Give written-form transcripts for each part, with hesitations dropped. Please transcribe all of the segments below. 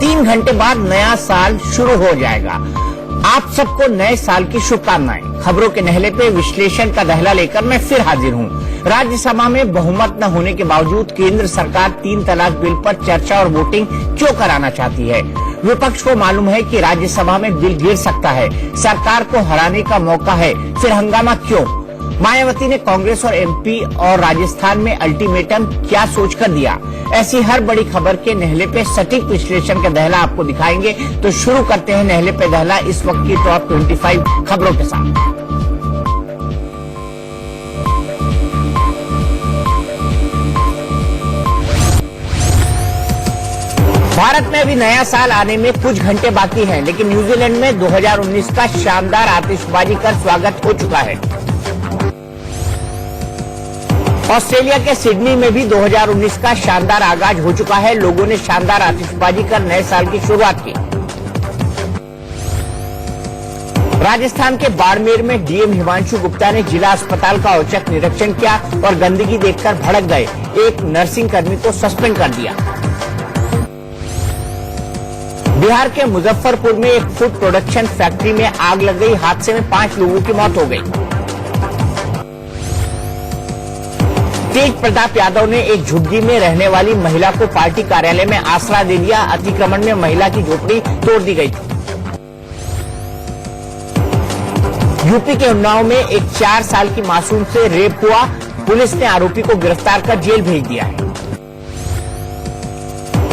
3 घंटे बाद नया साल शुरू हो जाएगा। आप सबको नए साल की शुभकामनाएं। खबरों के नहले पे विश्लेषण का दहला लेकर मैं फिर हाजिर हूं। राज्यसभा में बहुमत न होने के बावजूद केंद्र सरकार 3 तलाक बिल पर चर्चा और वोटिंग क्यों कराना चाहती है? विपक्ष को मालूम है कि राज्यसभा में बिल गिर सकता है, सरकार को हराने का मौका है, फिर हंगामा क्यों? मायावती ने कांग्रेस और एमपी और राजस्थान में अल्टीमेटम क्या सोचकर दिया? ऐसी हर बड़ी खबर के नहले पे सटीक विश्लेषण का दहला आपको दिखाएंगे। तो शुरू करते हैं नहले पे दहला इस वक्त की टॉप 25 खबरों के साथ। भारत में अभी नया साल आने में कुछ घंटे बाकी हैं, लेकिन न्यूजीलैंड में 2019 का शानदार आतिशबाजी कर स्वागत हो चुका है। ऑस्ट्रेलिया के सिडनी में भी 2019 का शानदार आगाज हो चुका है। लोगों ने शानदार आतिशबाजी कर नए साल की शुरुआत की। राजस्थान के बाड़मेर में डीएम हिमांशु गुप्ता ने जिला अस्पताल का औचक निरीक्षण किया और गंदगी देखकर भड़क गए एक नर्सिंग कर्मी को सस्पेंड कर दिया। बिहार के मुजफ्फरपुर में एक फूड प्रोडक्शन फैक्ट्री में आग लग गई। हादसे में 5 लोगों की मौत हो गई। तेज प्रताप यादव ने एक झुग्गी में रहने वाली महिला को पार्टी कार्यालय में आसरा दे दिया। अतिक्रमण में महिला की झोपड़ी तोड़ दी गई थी। यूपी के उन्नाव में एक 4 साल की मासूम से रेप हुआ। पुलिस ने आरोपी को गिरफ्तार कर जेल भेज दिया है।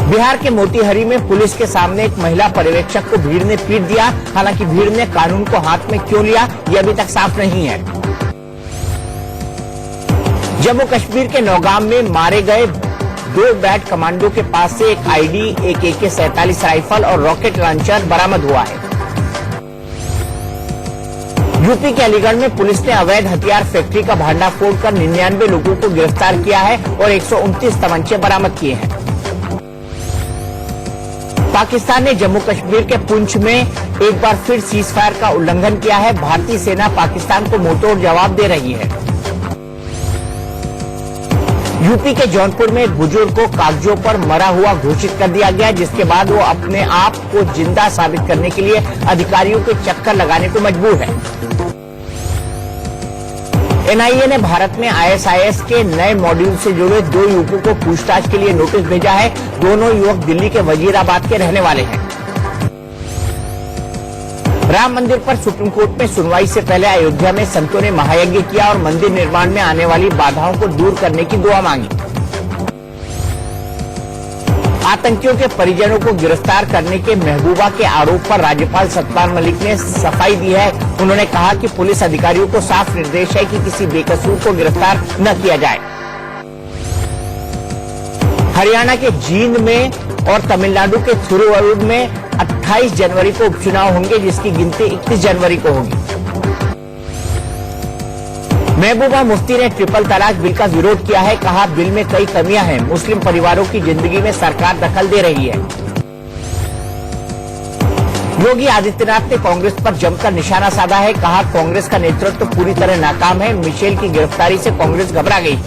बिहार के मोतीहारी में पुलिस के सामने एक महिला पर्यवेक्षक को भीड़ ने पीट दिया। हालांकि भीड़ ने कानून को हाथ में क्यों लिया, यह अभी तक साफ नहीं है। जम्मू कश्मीर के नौगाम में मारे गए 2 बैट कमांडो के पास से एक आईडी, एक AK-47 राइफल और रॉकेट लॉन्चर बरामद हुआ है। यूपी के अलीगढ़ में पुलिस ने अवैध हथियार फैक्ट्री का भांडाफोड़ कर 99 लोगों को गिरफ्तार किया है और 129 तमंचे बरामद किए हैं। पाकिस्तान ने जम्मू कश्मीर के पुंछ में एक बार फिर सीज फायर का उल्लंघन किया है। भारतीय सेना पाकिस्तान को मुंहतोड़ जवाब दे रही है। यूपी के जौनपुर में एक बुजुर्ग को कागजों पर मरा हुआ घोषित कर दिया गया, जिसके बाद वो अपने आप को जिंदा साबित करने के लिए अधिकारियों के चक्कर लगाने को मजबूर है। एनआईए ने भारत में ISIS के नए मॉड्यूल से जुड़े 2 युवकों को पूछताछ के लिए नोटिस भेजा है। दोनों युवक दिल्ली के वजीराबाद के रहने वाले हैं। राम मंदिर पर सुप्रीम कोर्ट में सुनवाई से पहले अयोध्या में संतों ने महायज्ञ किया और मंदिर निर्माण में आने वाली बाधाओं को दूर करने की दुआ मांगी। आतंकियों के परिजनों को गिरफ्तार करने के महबूबा के आरोप पर राज्यपाल सत्यपाल मलिक ने सफाई दी है। उन्होंने कहा कि पुलिस अधिकारियों को साफ निर्देश है कि किसी बेकसूर को गिरफ्तार न किया जाए। हरियाणा के जींद में और तमिलनाडु के थिरुवल्लुर में 28 जनवरी को उपचुनाव होंगे, जिसकी गिनती 31 जनवरी को होगी। महबूबा मुफ्ती ने ट्रिपल तलाक बिल का विरोध किया है। कहा, बिल में कई कमियां हैं। मुस्लिम परिवारों की जिंदगी में सरकार दखल दे रही है। योगी आदित्यनाथ ने कांग्रेस पर जमकर निशाना साधा है। कहा, कांग्रेस का नेतृत्व पूरी तरह नाकाम है। मिशेल की गिरफ्तारी से कांग्रेस घबरा गई।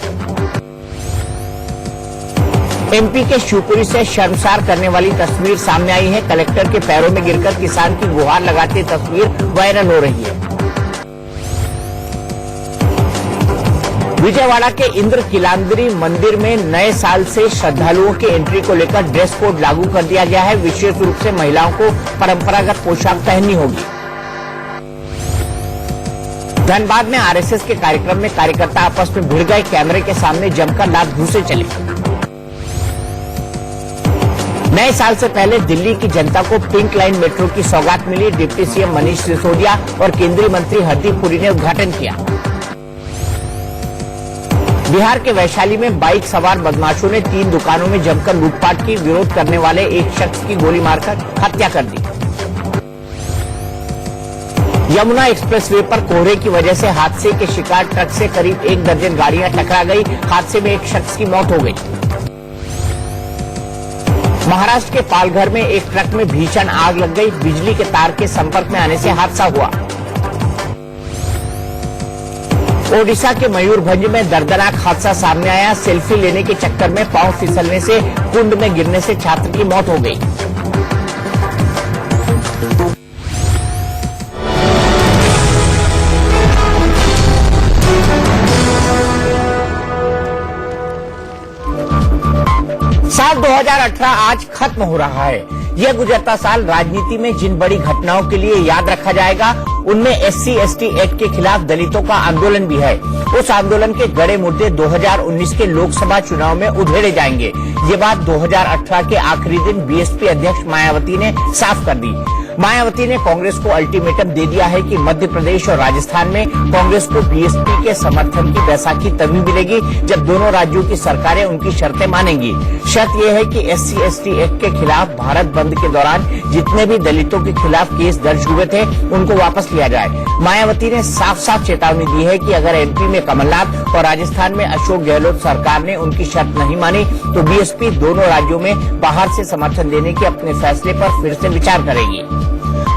एमपी के शिवपुरी से शर्मसार करने वाली तस्वीर सामने आई है। कलेक्टर के पैरों में गिरकर किसान की गुहार लगाती तस्वीर वायरल हो रही है। विजयवाड़ा के इंद्र किलांद्री मंदिर में नए साल से श्रद्धालुओं की एंट्री को लेकर ड्रेस कोड लागू कर दिया गया है। विशेष रूप से महिलाओं को परंपरागत पोशाक पहननी होगी। धनबाद में आरएसएस के कार्यक्रम में कार्यकर्ता आपस में भिड़ गए। कैमरे के सामने जमकर लात घूंसे चले। नए साल से पहले दिल्ली की जनता को पिंक लाइन मेट्रो की सौगात मिली। डिप्टी सीएम मनीष सिसोदिया और केंद्रीय मंत्री हरदीप पुरी ने उद्घाटन किया। बिहार के वैशाली में बाइक सवार बदमाशों ने 3 दुकानों में जमकर लूटपाट की। विरोध करने वाले एक शख्स की गोली मारकर हत्या कर दी। यमुना एक्सप्रेसवे पर कोहरे की वजह से हादसे के शिकार ट्रक से करीब 1 दर्जन गाड़ियां टकरा गई। हादसे में एक शख्स की मौत हो गई। महाराष्ट्र के पालघर में एक ट्रक में भीषण आग लग गई। बिजली के तार के संपर्क में आने से हादसा हुआ। ओडिशा के मयूरभंज में दर्दनाक हादसा सामने आया। सेल्फी लेने के चक्कर में पांव फिसलने से कुंड में गिरने से छात्र की मौत हो गई। साल 2018 आज खत्म हो रहा है। यह गुजरता साल राजनीति में जिन बड़ी घटनाओं के लिए याद रखा जाएगा, उनमें SC/ST एक्ट के खिलाफ दलितों का आंदोलन भी है। उस आंदोलन के गड़े मुद्दे 2019 के लोकसभा चुनाव में उधेड़े जाएंगे। ये बात 2018 के आखिरी दिन BSP अध्यक्ष मायावती ने साफ कर दी। मायावती ने कांग्रेस को अल्टीमेटम दे दिया है कि मध्य प्रदेश और राजस्थान में कांग्रेस को BSP के समर्थन की बैसाखी तभी मिलेगी जब दोनों राज्यों की सरकारें उनकी शर्तें मानेंगी। शर्त यह है कि SC/ST एक्ट के खिलाफ भारत बंद के दौरान जितने भी दलितों के खिलाफ केस दर्ज हुए थे, उनको वापस लिया जाए। मायावती ने साफ साफ चेतावनी दी है कि अगर MP में कमलनाथ और राजस्थान में अशोक गहलोत सरकार ने उनकी शर्त नहीं मानी तो BSP दोनों राज्यों में बाहर से समर्थन देने के अपने फैसले पर फिर से विचार करेगी।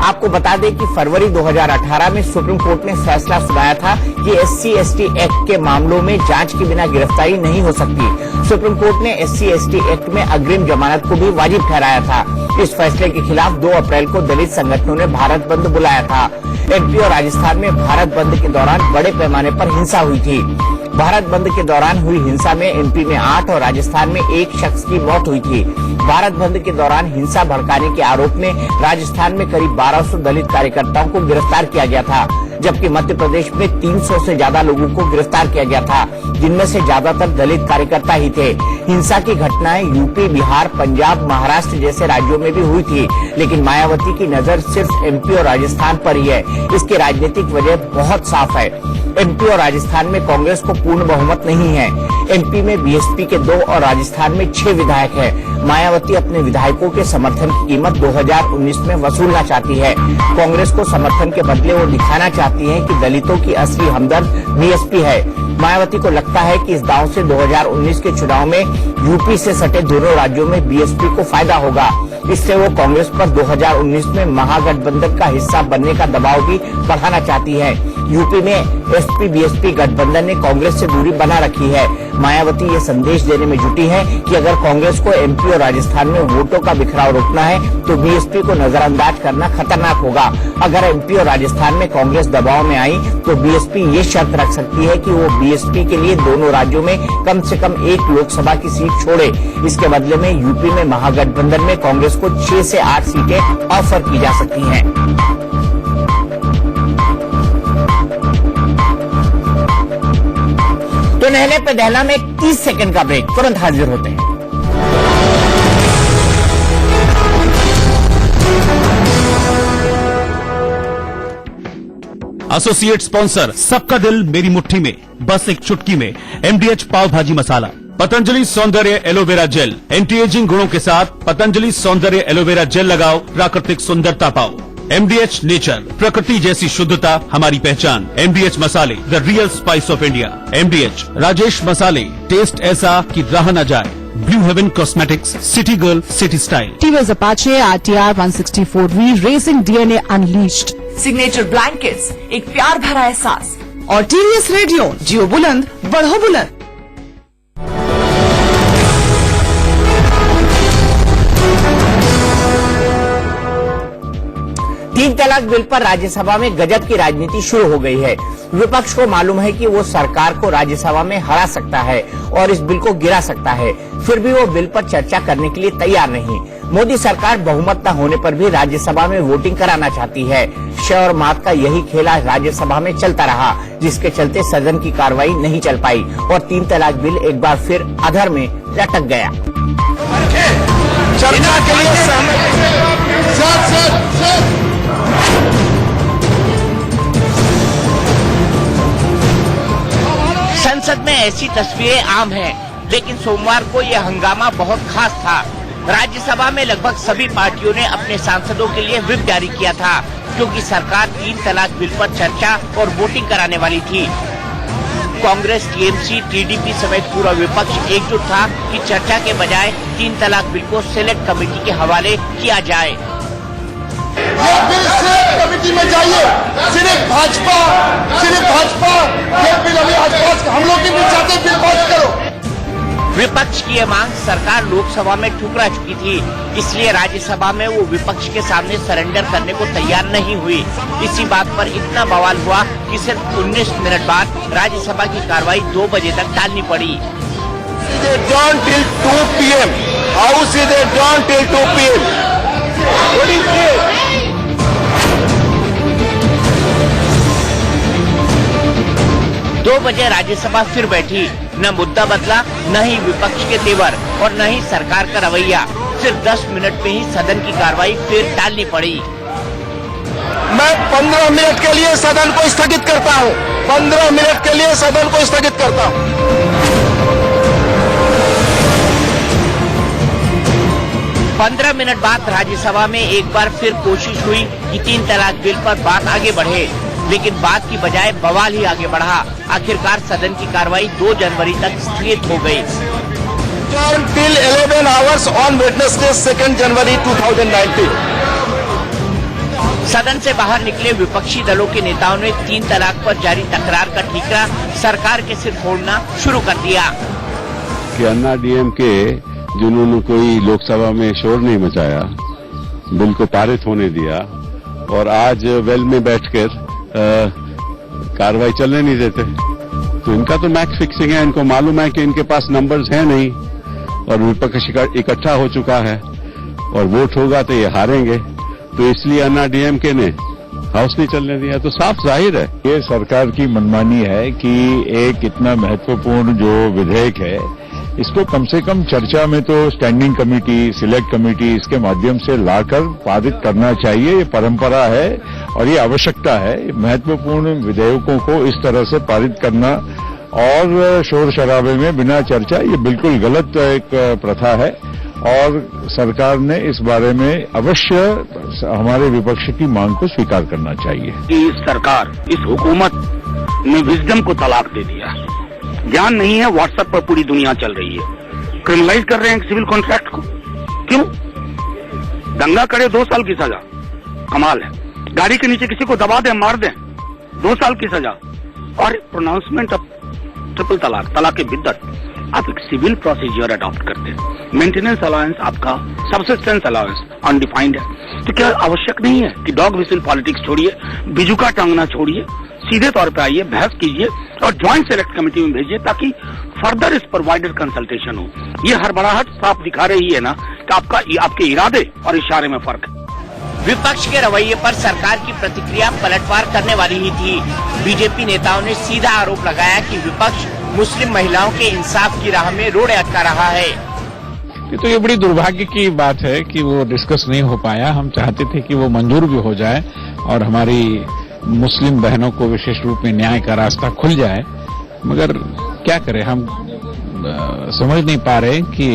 आपको बता दें कि फरवरी 2018 में सुप्रीम कोर्ट ने फैसला सुनाया था कि SC/ST एक्ट के मामलों में जांच के बिना गिरफ्तारी नहीं हो सकती। सुप्रीम कोर्ट ने SC/ST एक्ट में अग्रिम जमानत को भी वाजिब ठहराया था। इस फैसले के खिलाफ 2 अप्रैल को दलित संगठनों ने भारत बंद बुलाया था। MP और राजस्थान में भारत बंद के दौरान बड़े पैमाने पर हिंसा हुई थी। भारत बंद के दौरान हुई हिंसा में MP में 8 और राजस्थान में 1 शख्स की मौत हुई थी। भारत बंद के दौरान हिंसा भड़काने के आरोप में राजस्थान में करीब 1200 दलित कार्यकर्ताओं को गिरफ्तार किया गया था, जबकि मध्य प्रदेश में 300 से ज्यादा लोगों को गिरफ्तार किया गया था, जिनमें से ज्यादातर दलित कार्यकर्ता ही थे। हिंसा की घटनाएं यूपी, बिहार, पंजाब, महाराष्ट्र जैसे राज्यों में भी हुई थी, लेकिन मायावती की नजर सिर्फ MP और राजस्थान पर ही है। इसकी राजनीतिक वजह बहुत साफ है। MP और राजस्थान में कांग्रेस को पूर्ण बहुमत नहीं है। MP में BSP के 2 और राजस्थान में 6 विधायक हैं। मायावती अपने विधायकों के समर्थन की कीमत 2019 में वसूलना चाहती है। कांग्रेस को समर्थन के बदले वो दिखाना चाहती है कि दलितों की असली हमदर्द BSP है। मायावती को लगता है कि इस दांव से 2019 के चुनाव में यूपी से सटे दोनों राज्यों में BSP को फायदा होगा। इससे वो कांग्रेस पर 2019 में महागठबंधन का हिस्सा बनने का दबाव भी बढ़ाना चाहती है। यूपी में SP-BSP गठबंधन ने कांग्रेस से दूरी बना रखी है। मायावती ये संदेश देने में जुटी है कि अगर कांग्रेस को MP और राजस्थान में वोटों का बिखराव रोकना है तो BSP को नजरअंदाज करना खतरनाक होगा। अगर MP और राजस्थान में कांग्रेस दबाव में आई तो BSP ये शर्त रख सकती है कि वो BSP के लिए दोनों राज्यों में कम से कम 1 लोकसभा की सीट छोड़े। इसके बदले में यूपी में महागठबंधन में कांग्रेस को 6 से 8 सीटें ऑफर की जा सकती हैं। तो नहले पे दहला में 30 सेकंड का ब्रेक, तुरंत हाजिर होते हैं। एसोसिएट स्पॉन्सर सबका दिल मेरी मुट्ठी में, बस एक चुटकी में MDH पाव भाजी मसाला। पतंजलि सौंदर्य एलोवेरा जेल, एंटी एजिंग गुणों के साथ पतंजलि सौंदर्य एलोवेरा जेल लगाओ, प्राकृतिक सुंदरता पाओ। MDH नेचर, प्रकृति जैसी शुद्धता हमारी पहचान। MDH मसाले, the real spice of India. MDH Rajesh मसाले, टेस्ट ऐसा कि रहा न जाए। Blue Heaven cosmetics, city girl, city style. TVS Apache RTR 164V racing DNA unleashed. Signature blankets, एक प्यार भरा एहसास। और TVS रेडियो, जियो बुलंद बढ़ो बुलंद। तीन तलाक बिल पर राज्यसभा में गजब की राजनीति शुरू हो गई है। विपक्ष को मालूम है कि वो सरकार को राज्यसभा में हरा सकता है और इस बिल को गिरा सकता है, फिर भी वो बिल पर चर्चा करने के लिए तैयार नहीं। मोदी सरकार बहुमत न होने पर भी राज्यसभा में वोटिंग कराना चाहती है। श और मात का यही खेला राज्यसभा में चलता रहा, जिसके चलते सदन की कार्रवाई नहीं चल पाई और तीन तलाक बिल एक बार फिर अधर में लटक गया। चर्चा के लिए संसद में ऐसी तस्वीरें आम हैं, लेकिन सोमवार को यह हंगामा बहुत खास था। राज्यसभा में लगभग सभी पार्टियों ने अपने सांसदों के लिए व्हिप जारी किया था, क्योंकि सरकार तीन तलाक बिल पर चर्चा और वोटिंग कराने वाली थी। कांग्रेस, TMC, TDP समेत पूरा विपक्ष एकजुट था कि चर्चा के बजाय तीन तलाक बिल को सिलेक्ट कमेटी के हवाले किया जाए। ये बिल सिलेक्ट कमेटी में जाइए। सिर्फ भाजपा ये बिल अभी आज पास, हम लोग भी चाहते बिल पास करो। विपक्ष की यह मांग सरकार लोकसभा में ठुकरा चुकी थी, इसलिए राज्यसभा में वो विपक्ष के सामने सरेंडर करने को तैयार नहीं हुई। इसी बात पर इतना बवाल हुआ कि सिर्फ 19 मिनट बाद राज्यसभा की कार्रवाई 2 बजे तक टालनी पड़ी। Adjourn till 2 p.m. House is adjourned till 2 p.m. What is this? 2 बजे राज्यसभा फिर बैठी। न मुद्दा बदला, न ही विपक्ष के तेवर और न ही सरकार का रवैया। सिर्फ 10 मिनट में ही सदन की कार्रवाई फिर टालनी पड़ी। मैं 15 मिनट के लिए सदन को स्थगित करता हूं। 15 मिनट के लिए सदन को स्थगित करता हूं। 15 मिनट बाद राज्यसभा में एक बार फिर कोशिश हुई कि 3 तलाक बिल पर बात आगे बढ़े, लेकिन बात की बजाय बवाल ही आगे बढ़ा। आखिरकार सदन की कार्रवाई 2 जनवरी तक स्थगित हो गई। Till 11 hours on Wednesday 2 January 2019. सदन से बाहर निकले विपक्षी दलों के नेताओं ने 3 तलाक पर जारी तकरार का ठीकरा सरकार के सिर फोड़ना शुरू कर दिया। कि अन्ना डीएमके जिन्होंने कोई लोकसभा में शोर नहीं मचाया, बिल को पारित होने दिया और आज वेल में बैठकर कार्रवाई चलने नहीं देते, तो इनका तो मैच फिक्सिंग है। इनको मालूम है कि इनके पास नंबर्स हैं नहीं और विपक्ष इकट्ठा हो चुका है और वोट होगा तो ये हारेंगे, तो इसलिए अन्ना डीएमके ने हाउस नहीं चलने दिया। तो साफ जाहिर है ये सरकार की मनमानी है कि एक इतना महत्वपूर्ण जो विधेयक है इसको कम से कम चर्चा में तो स्टैंडिंग कमेटी, सिलेक्ट कमेटी इसके माध्यम से लाकर पारित करना चाहिए। ये परंपरा है और ये आवश्यकता है। महत्वपूर्ण विधेयकों को इस तरह से पारित करना और शोर शराबे में बिना चर्चा, ये बिल्कुल गलत एक प्रथा है और सरकार ने इस बारे में अवश्य हमारे विपक्ष की मांग को स्वीकार करना चाहिए। कि इस सरकार, इस हुकूमत ने विजडम को तलाक दे दिया। ज्ञान नहीं है, व्हाट्सएप पर पूरी दुनिया चल रही है। क्रिमिनलाइज कर रहे हैं सिविल कॉन्ट्रैक्ट को। क्यों? दंगा करे 2 साल की सजा, कमाल है। गाड़ी के नीचे किसी को दबा दें, मार दें, 2 साल की सजा। और प्रोनाउंसमेंट ऑफ ट्रिपल तलाक, तलाक के बिद्दत, आप एक सिविल प्रोसीजर अडॉप्ट करते हैं। मेंटेनेंस अलाउंस आपका सब्सिस्टेंस अलाउंस अनडिफाइंड है। तो क्या आवश्यक नहीं है कि डॉग विसिल पॉलिटिक्स छोड़िए, बिजुका टांगना छोड़िए, सीधे तौर पे आइए, बहस कीजिए और ज्वाइंट सेलेक्ट कमेटी में भेजिए ताकि फर्दर इस पर वाइडर कंसल्टेशन हो। ये हड़बड़ाहट साफ दिखा रही है ना कि आपके इरादे और इशारे में फर्क है। विपक्ष के रवैये पर सरकार की प्रतिक्रिया पलटवार करने वाली ही थी। बीजेपी नेताओं ने सीधा आरोप लगाया कि विपक्ष मुस्लिम महिलाओं के इंसाफ की राह में रोड़े अटका रहा है। तो ये बड़ी दुर्भाग्य की बात है कि वो डिस्कस नहीं हो पाया। हम चाहते थे कि वो मंजूर भी हो जाए और हमारी मुस्लिम बहनों को विशेष रूप में न्याय का रास्ता खुल जाए, मगर क्या करें, हम समझ नहीं पा रहे कि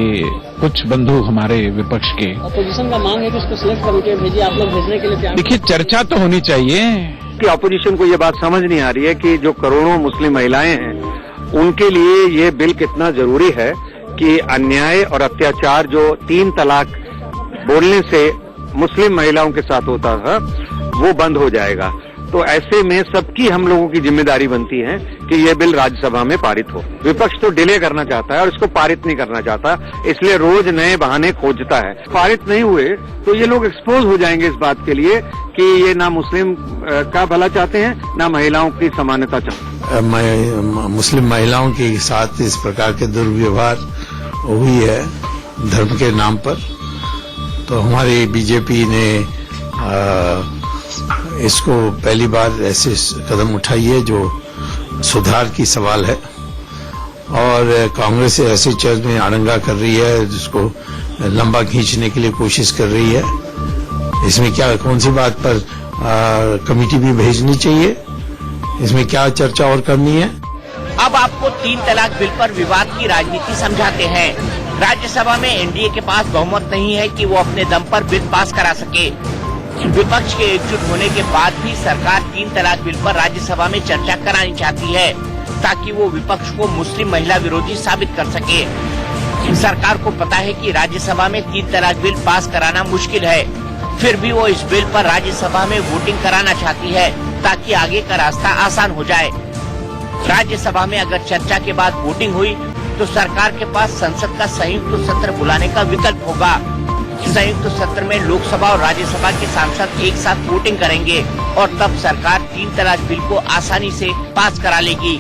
कुछ बंधु हमारे विपक्ष के अपोजिशन का मांग है कि इसको सिलेक्ट कमेटी में भेजिए, आप लोग भेजने के लिए तैयार। देखिए, चर्चा तो होनी चाहिए कि अपोजिशन को ये बात समझ नहीं आ रही है कि जो करोड़ों मुस्लिम महिलाएं हैं उनके लिए ये बिल कितना जरूरी है कि अन्याय और अत्याचार जो 3 तलाक बोलने से मुस्लिम महिलाओं के साथ होता था वो बंद हो जाएगा। तो ऐसे में सबकी हम लोगों की जिम्मेदारी बनती है कि ये बिल राज्यसभा में पारित हो। विपक्ष तो डिले करना चाहता है और इसको पारित नहीं करना चाहता, इसलिए रोज नए बहाने खोजता है। पारित नहीं हुए तो ये लोग एक्सपोज हो जाएंगे इस बात के लिए कि ये ना मुस्लिम का भला चाहते हैं, ना महिलाओं की समानता चाहते हैं। मुस्लिम महिलाओं के साथ इस प्रकार के दुर्व्यवहार हुई है धर्म के नाम पर, तो हमारी बीजेपी ने इसको पहली बार ऐसे कदम उठाई है जो सुधार की सवाल है और कांग्रेस ऐसे चर्च में आड़ंगा कर रही है जिसको लंबा खींचने के लिए कोशिश कर रही है। इसमें क्या, कौन सी बात पर कमेटी भी भेजनी चाहिए, इसमें क्या चर्चा और करनी है। अब आपको 3 तलाक बिल पर विवाद की राजनीति समझाते हैं। राज्यसभा में एनडीए के पास बहुमत नहीं है कि वो अपने दम पर बिल पास करा सके। विपक्ष के एकजुट होने के बाद भी सरकार 3 तलाक बिल पर राज्यसभा में चर्चा करानी चाहती है ताकि वो विपक्ष को मुस्लिम महिला विरोधी साबित कर सके। सरकार को पता है कि राज्यसभा में 3 तलाक बिल पास कराना मुश्किल है, फिर भी वो इस बिल पर राज्यसभा में वोटिंग कराना चाहती है ताकि आगे का रास्ता आसान हो जाए। राज्यसभा में अगर चर्चा के बाद वोटिंग हुई तो सरकार के पास संसद का संयुक्त सत्र बुलाने का विकल्प होगा। संयुक्त सत्र में लोकसभा और राज्यसभा के सांसद एक साथ वोटिंग करेंगे और तब सरकार 3 तलाक बिल को आसानी से पास करा लेगी।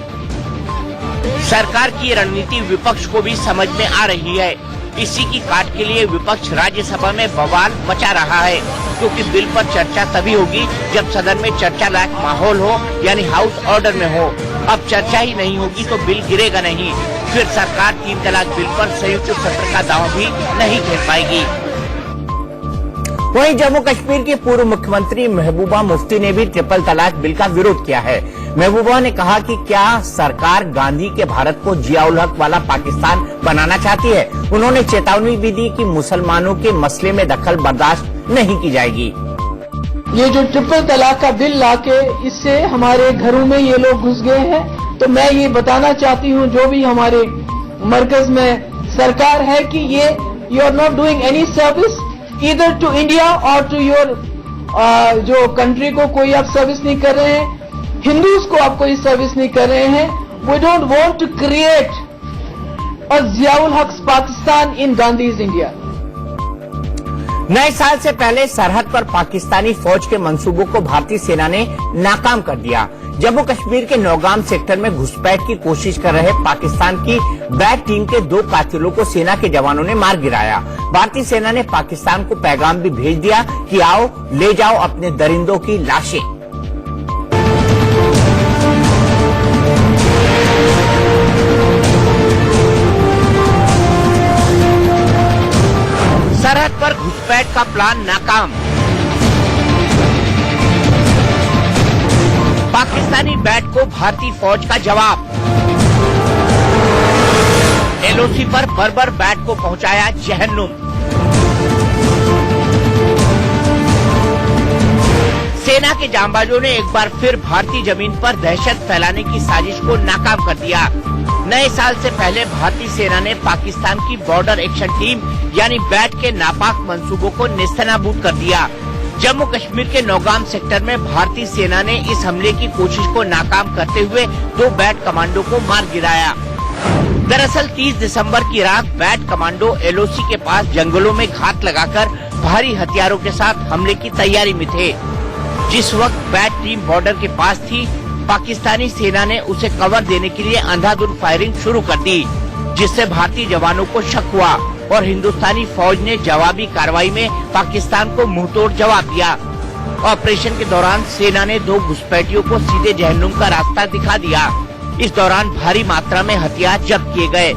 सरकार की रणनीति विपक्ष को भी समझ में आ रही है। इसी की काट के लिए विपक्ष राज्यसभा में बवाल मचा रहा है, क्योंकि बिल पर चर्चा तभी होगी जब सदन में चर्चा लायक माहौल हो, यानी हाउस ऑर्डर में हो। अब चर्चा ही नहीं होगी तो बिल गिरेगा नहीं, फिर सरकार 3 तलाक बिल पर संयुक्त सत्र का दांव भी नहीं खेल पाएगी। वहीं जम्मू कश्मीर की पूर्व मुख्यमंत्री महबूबा मुफ्ती ने भी ट्रिपल तलाक बिल का विरोध किया है। महबूबा ने कहा कि क्या सरकार गांधी के भारत को जियाउल हक वाला पाकिस्तान बनाना चाहती है। उन्होंने चेतावनी भी दी कि मुसलमानों के मसले में दखल बर्दाश्त नहीं की जाएगी। ये जो ट्रिपल तलाक का बिल लाके इससे हमारे घरों में ये लोग घुस गए हैं, तो मैं ये बताना चाहती हूँ जो भी हमारे मरकज में सरकार है कि ये you are not doing any service either to India और टू योर जो कंट्री को कोई आप सर्विस नहीं कर रहे हैं, हिंदूज को आप कोई सर्विस नहीं कर रहे हैं। We don't want to create a Ziaul Haq Pakistan in Gandhi's India. नए साल से पहले सरहद पर पाकिस्तानी फौज के मंसूबों को भारतीय सेना ने नाकाम कर दिया। जम्मू कश्मीर के नौगाम सेक्टर में घुसपैठ की कोशिश कर रहे पाकिस्तान की बैट टीम के 2 कातिलों को सेना के जवानों ने मार गिराया। भारतीय सेना ने पाकिस्तान को पैगाम भी भेज दिया कि आओ ले जाओ अपने दरिंदों की लाशें। सरहद पर घुसपैठ का प्लान नाकाम। पाकिस्तानी बैट को भारतीय फौज का जवाब। एलओसी पर बर्बर बैट को पहुंचाया जहन्नुम। सेना के जांबाजों ने एक बार फिर भारतीय जमीन पर दहशत फैलाने की साजिश को नाकाम कर दिया। नए साल से पहले भारतीय सेना ने पाकिस्तान की बॉर्डर एक्शन टीम यानी बैट के नापाक मंसूबों को नेस्तनाबूद कर दिया। जम्मू कश्मीर के नौगाम सेक्टर में भारतीय सेना ने इस हमले की कोशिश को नाकाम करते हुए 2 बैट कमांडो को मार गिराया। दरअसल 30 दिसंबर की रात बैट कमांडो एलओसी के पास जंगलों में घात लगाकर भारी हथियारों के साथ हमले की तैयारी में थे। जिस वक्त बैट टीम बॉर्डर के पास थी, पाकिस्तानी सेना ने उसे कवर देने के लिए अंधाधुंध फायरिंग शुरू कर दी, जिससे भारतीय जवानों को शक हुआ और हिंदुस्तानी फौज ने जवाबी कार्रवाई में पाकिस्तान को मुंहतोड़ जवाब दिया। ऑपरेशन के दौरान सेना ने 2 घुसपैठियों को सीधे जहन्नुम का रास्ता दिखा दिया। इस दौरान भारी मात्रा में हथियार जब्त किए गए।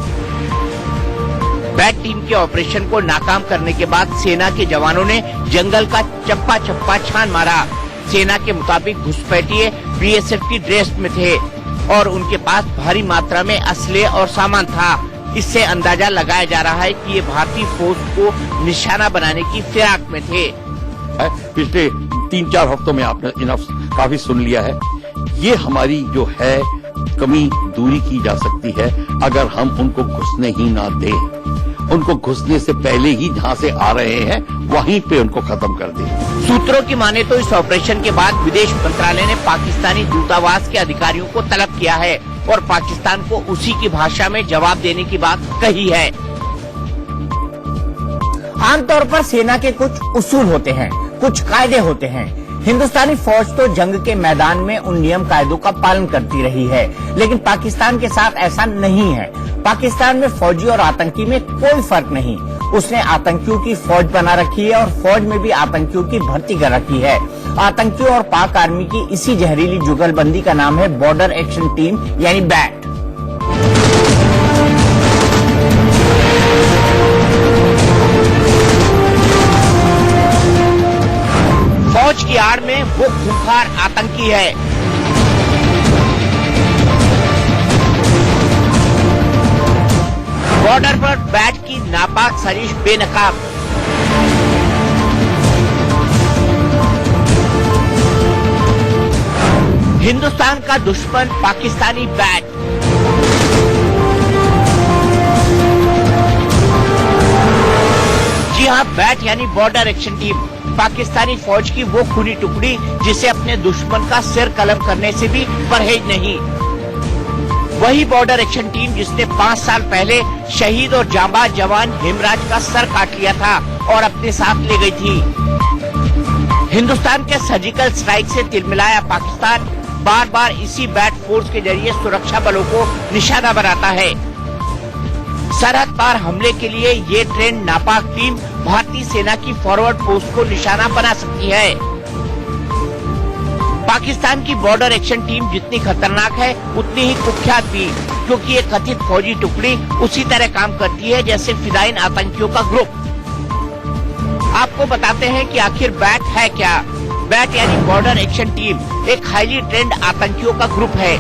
बैट टीम के ऑपरेशन को नाकाम करने के बाद सेना के जवानों ने जंगल का चप्पा चप्पा छान मारा। सेना के मुताबिक घुसपैठिए बीएसएफ की ड्रेस में थे और उनके पास भारी मात्रा में असले और सामान था। इससे अंदाजा लगाया जा रहा है कि ये भारतीय फौज को निशाना बनाने की फिराक में थे। पिछले 3-4 हफ्तों में आपने काफी सुन लिया है। ये हमारी जो है कमी दूरी की जा सकती है अगर हम उनको घुसने ही ना दें। उनको घुसने से पहले ही जहां से आ रहे हैं वहीं पे उनको खत्म कर दें। सूत्रों की माने तो इस ऑपरेशन के बाद विदेश मंत्रालय ने पाकिस्तानी दूतावास के अधिकारियों को तलब किया है और पाकिस्तान को उसी की भाषा में जवाब देने की बात कही है। आमतौर पर सेना के कुछ उसूल होते हैं, कुछ कायदे होते हैं। हिंदुस्तानी फौज तो जंग के मैदान में उन नियम कायदों का पालन करती रही है, लेकिन पाकिस्तान के साथ ऐसा नहीं है। पाकिस्तान में फौजी और आतंकी में कोई फर्क नहीं। उसने आतंकियों की फौज बना रखी है और फौज में भी आतंकियों की भर्ती कर रखी है। आतंकियों और पाक आर्मी की इसी जहरीली जुगलबंदी का नाम है बॉर्डर एक्शन टीम यानी बैट। फौज की आड़ में वो खूंखार आतंकी है। बॉर्डर पर बैट की नापाक साजिश बेनकाब। हिंदुस्तान का दुश्मन पाकिस्तानी बैट। जी हाँ, बैट यानी बॉर्डर एक्शन टीम, पाकिस्तानी फौज की वो खूनी टुकड़ी जिसे अपने दुश्मन का सिर कलम करने से भी परहेज नहीं। वही बॉर्डर एक्शन टीम जिसने 5 साल पहले शहीद और जांबाज जवान हेमराज का सर काट लिया था और अपने साथ ले गई थी। हिंदुस्तान के सर्जिकल स्ट्राइक से तिलमिलाया पाकिस्तान बार बार इसी बैट फोर्स के जरिए सुरक्षा बलों को निशाना बनाता है। सरहद पार हमले के लिए ये ट्रेंड नापाक टीम भारतीय सेना की फॉरवर्ड पोस्ट को निशाना बना सकती है। पाकिस्तान की बॉर्डर एक्शन टीम जितनी खतरनाक है उतनी ही कुख्यात भी, क्योंकि ये कथित फौजी टुकड़ी उसी तरह काम करती है जैसे फिदायीन आतंकियों का ग्रुप। आपको बताते हैं कि आखिर बैट है क्या। बैट यानी बॉर्डर एक्शन टीम एक हाईली ट्रेंड आतंकियों का ग्रुप है।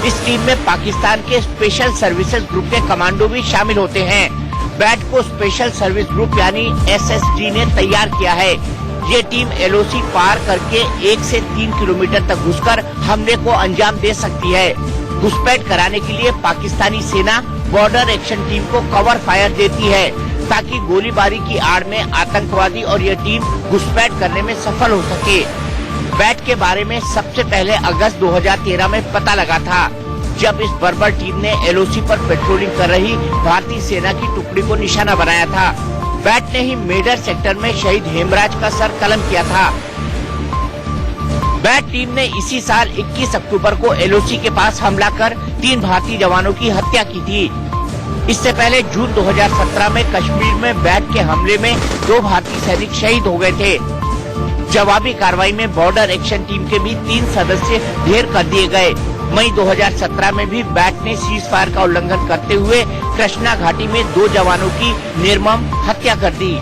इस टीम में पाकिस्तान के स्पेशल सर्विसेज ग्रुप के कमांडो भी शामिल होते हैं। बैट को स्पेशल सर्विस ग्रुप यानी SSG ने तैयार किया है। ये टीम LOC पार करके 1 से 3 किलोमीटर तक घुसकर हमले को अंजाम दे सकती है। घुसपैठ कराने के लिए पाकिस्तानी सेना बॉर्डर एक्शन टीम को कवर फायर देती है ताकि गोलीबारी की आड़ में आतंकवादी और ये टीम घुसपैठ करने में सफल हो सके। बैट के बारे में सबसे पहले अगस्त 2013 में पता लगा था, जब इस बर्बर टीम ने LOC पर पेट्रोलिंग कर रही भारतीय सेना की टुकड़ी को निशाना बनाया था। बैट ने ही मेडर सेक्टर में शहीद हेमराज का सर कलम किया था। बैट टीम ने इसी साल 21 अक्टूबर को LOC के पास हमला कर 3 भारतीय जवानों की हत्या की थी। इससे पहले जून 2017 में कश्मीर में बैट के हमले में 2 भारतीय सैनिक शहीद हो गए थे। जवाबी कार्रवाई में बॉर्डर एक्शन टीम के भी 3 सदस्य ढेर कर दिए गए। मई 2017 में भी बैट ने सीज फायर का उल्लंघन करते हुए कृष्णा घाटी में 2 जवानों की निर्मम हत्या कर दी।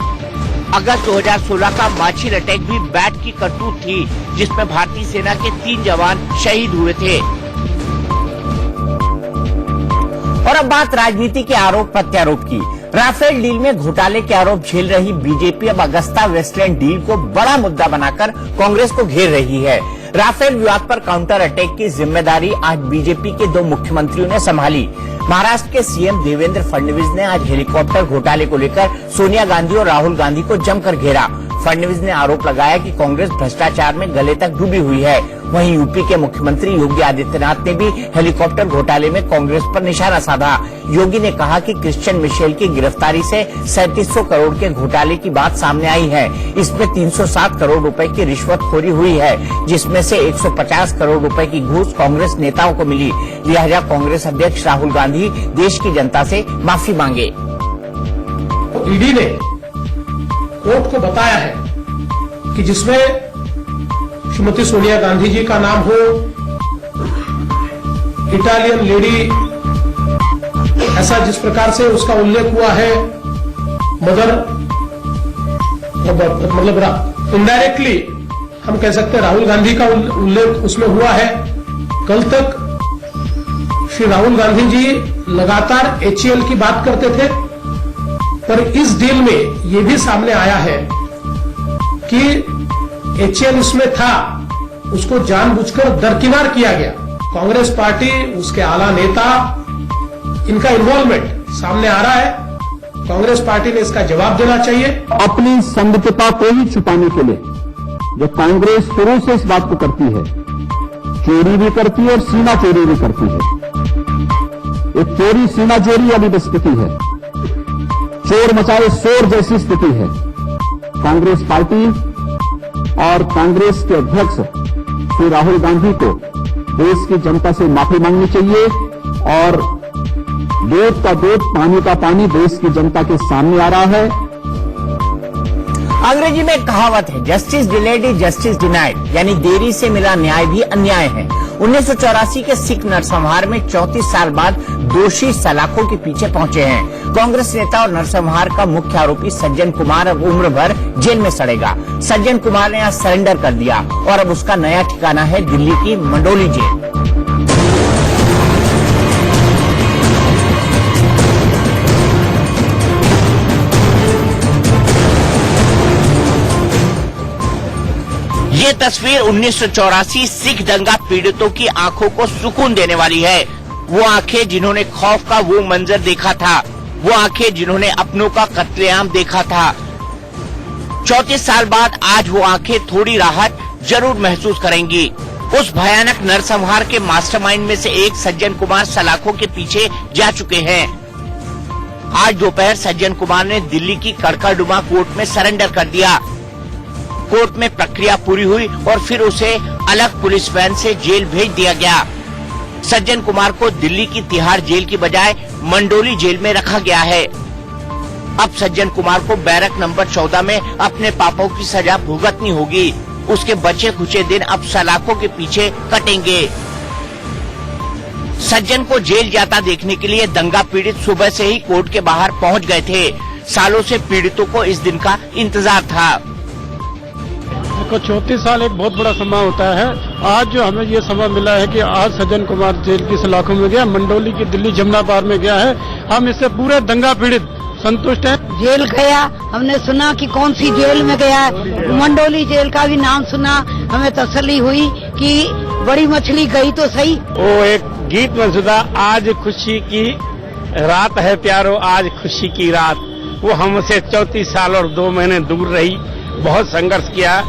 अगस्त 2016 का माछिल अटैक भी बैट की करतूत थी, जिसमें भारतीय सेना के 3 जवान शहीद हुए थे। और अब बात राजनीति के आरोप प्रत्यारोप की। राफेल डील में घोटाले के आरोप झेल रही बीजेपी अब अगस्ता वेस्टलैंड डील को बड़ा मुद्दा बनाकर कांग्रेस को घेर रही है। राफेल विवाद पर काउंटर अटैक की जिम्मेदारी आज बीजेपी के 2 मुख्यमंत्रियों ने संभाली। महाराष्ट्र के सीएम देवेंद्र फडणवीस ने आज हेलीकॉप्टर घोटाले को लेकर सोनिया गांधी और राहुल गांधी को जमकर घेरा। फडणवीस ने आरोप लगाया कि कांग्रेस भ्रष्टाचार में गले तक डूबी हुई है। वहीं यूपी के मुख्यमंत्री योगी आदित्यनाथ ने भी हेलीकॉप्टर घोटाले में कांग्रेस पर निशाना साधा। योगी ने कहा कि क्रिश्चियन मिशेल की गिरफ्तारी से 3700 करोड़ के घोटाले की बात सामने आई है। इसमें 307 करोड़ रुपए की रिश्वतखोरी हुई है, जिसमें से 150 करोड़ रुपए की घूस कांग्रेस नेताओं को मिली। लिहाजा कांग्रेस अध्यक्ष राहुल गांधी देश की जनता से माफी मांगे। ईडी ने कोर्ट को बताया है कि जिसमें श्रीमती सोनिया गांधी जी का नाम हो, इटालियन लेडी ऐसा जिस प्रकार से उसका उल्लेख हुआ है, मदर मतलब इनडायरेक्टली हम कह सकते हैं राहुल गांधी का उल्लेख उसमें हुआ है। कल तक श्री राहुल गांधी जी लगातार HAL की बात करते थे, पर इस डील में यह भी सामने आया है कि HAL उसमें था, उसको जानबूझकर दरकिनार किया गया। कांग्रेस पार्टी, उसके आला नेता, इनका इन्वॉल्वमेंट सामने आ रहा है। कांग्रेस पार्टी ने इसका जवाब देना चाहिए। अपनी संदिग्धता को ही छुपाने के लिए जो कांग्रेस शुरू से इस बात को करती है, चोरी भी करती है और सीमा चोरी भी करती है। एक चोरी सीमा चोरी वाली स्थिति है, चोर मचाए शोर जैसी स्थिति है। कांग्रेस पार्टी और कांग्रेस के अध्यक्ष श्री राहुल गांधी को देश की जनता से माफी मांगनी चाहिए और दूध का दूध, पानी का पानी देश की जनता के सामने आ रहा है। अंग्रेजी में एक कहावत है, justice delayed is justice denied, यानी देरी से मिला न्याय भी अन्याय है। 1984 के सिख नरसंहार में 34 साल बाद दोषी सलाखों के पीछे पहुंचे हैं। कांग्रेस नेता और नरसंहार का मुख्य आरोपी सज्जन कुमार अब उम्र भर जेल में सड़ेगा। सज्जन कुमार ने आज सरेंडर कर दिया और अब उसका नया ठिकाना है दिल्ली की मंडोली जेल। ये तस्वीर 1984 सिख दंगा पीड़ितों की आंखों को सुकून देने वाली है। वो आंखें जिन्होंने खौफ का वो मंजर देखा था, वो आंखें जिन्होंने अपनों का कत्लेआम देखा था। 34 साल बाद आज वो आंखें थोड़ी राहत जरूर महसूस करेंगी। उस भयानक नरसंहार के मास्टरमाइंड में से एक सज्जन कुमार सलाखों के पीछे जा चुके हैं। आज दोपहर सज्जन कुमार ने दिल्ली की कड़कड़डुमा कोर्ट में सरेंडर कर दिया। कोर्ट में प्रक्रिया पूरी हुई और फिर उसे अलग पुलिस वैन से जेल भेज दिया गया। सज्जन कुमार को दिल्ली की तिहाड़ जेल की बजाय मंडोली जेल में रखा गया है। अब सज्जन कुमार को बैरक नंबर 14 में अपने पापों की सजा भुगतनी होगी। उसके बचे खुचे दिन अब सलाखों के पीछे कटेंगे। सज्जन को जेल जाता देखने के लिए दंगा पीड़ित सुबह से ही कोर्ट के बाहर पहुंच गए थे। सालों से पीड़ितों को इस दिन का इंतजार था। देखो 34 साल एक बहुत बड़ा समय होता है। आज जो हमें ये समय मिला है कि आज सज्जन कुमार जेल की सलाखों में गया, मंडोली की दिल्ली जमुना पार में गया है। हम इससे पूरे दंगा पीड़ित संतुष्ट है। जेल गया, हमने सुना कि कौन सी जेल में गया, मंडोली जेल का भी नाम सुना, हमें तसल्ली हुई कि बड़ी मछली गई तो सही। वो एक गीत में सुना, आज खुशी की रात है प्यारो, आज खुशी की रात। वो हमसे 34 साल और 2 महीने दूर रही, बहुत संघर्ष किया।